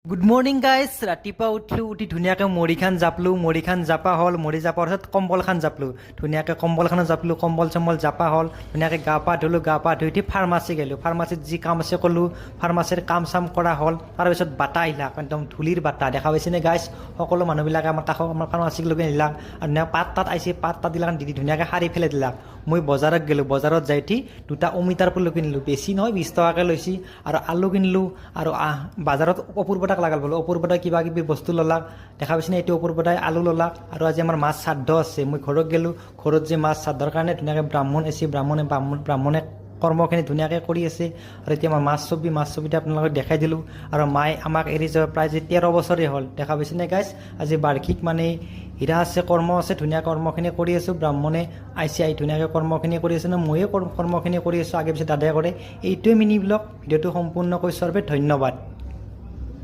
Good morning guys ৰাতিপুৱা উঠি ধুনীয়াকৈ মৰিখান জাপলোঁ মৰিখান জাপা হ'ল মৰি জাপাৰ পাছত কম্বলখান জাপলোঁ ধুনীয়াকৈ কম্বলখানো জাপলোঁ কম্বল চম্বল জাপা হ'ল ধুনীয়াকৈ গা পা ধুলোঁ গা পা ধুই উঠি ফাৰ্মাচী গ'লোঁ ফাৰ্মাচীত যি কাম আছে ক'লোঁ ফাৰ্মাচীৰ কাম চাম কৰা হ'ল তাৰপিছত বাটা আহিলাক একদম ধূলিৰ বাটা দেখা পাইছেনে গাইজ সকলো মানুহবিলাকে আমাৰ কাষৰ আমাৰ ফাৰ্মাচীক লৈ আহিলাক আৰু ধুনীয়া পাত তাত আহিছে পাত তাত দিলাক দি ধুনীয়াকৈ সাৰি পেলাই দিলাক মই বজাৰত গ'লোঁ বজাৰত যাই উঠি দুটা অমিতাৰ পুলি কিনিলোঁ বেছি নহয় 20 টকাকৈ লৈছি আৰু আলু কিনিলোঁ আৰু বজাৰত অপূৰ্বতাক লাগাল বোলো অপূৰ্বতাই কিবা কিবি বস্তু ল'লাক দেখা পাইছেনে এইটো অপূৰ্বতাই আলু ল'লাক আৰু আজি আমাৰ মাছ শ্ৰাদ্ধ আছে মই ঘৰত গ'লোঁ ঘৰত যে মাছ শ্ৰাদ্ধৰ কাৰণে ধুনীয়াকৈ ব্ৰাহ্মণ আছে ব্ৰাহ্মণে কৰ্মখিনি ধুনীয়াকৈ কৰি আছে আৰু এতিয়া আমাৰ মাছ ছবিটো আপোনালোকক দেখাই দিলোঁ আৰু মায়ে আমাক এৰি যোৱা প্ৰায় যে 13 বছৰেই হ'ল দেখা পাইছেনে গাইজ আজি বাৰ্ষিক মানে হীৰা আছে কৰ্ম আছে ধুনীয়া কৰ্মখিনি কৰি আছোঁ ব্ৰাহ্মণে আই ধুনীয়াকৈ কৰ্মখিনি কৰি আছে ন ময়ো কৰ্মখিনি কৰি আছোঁ আগে পিছে দাদাই কৰে এইটোৱে মিনি ব্লগ ভিডিঅ'টো সম্পূৰ্ণ কৰি চৰ্বে ধন্যবাদ।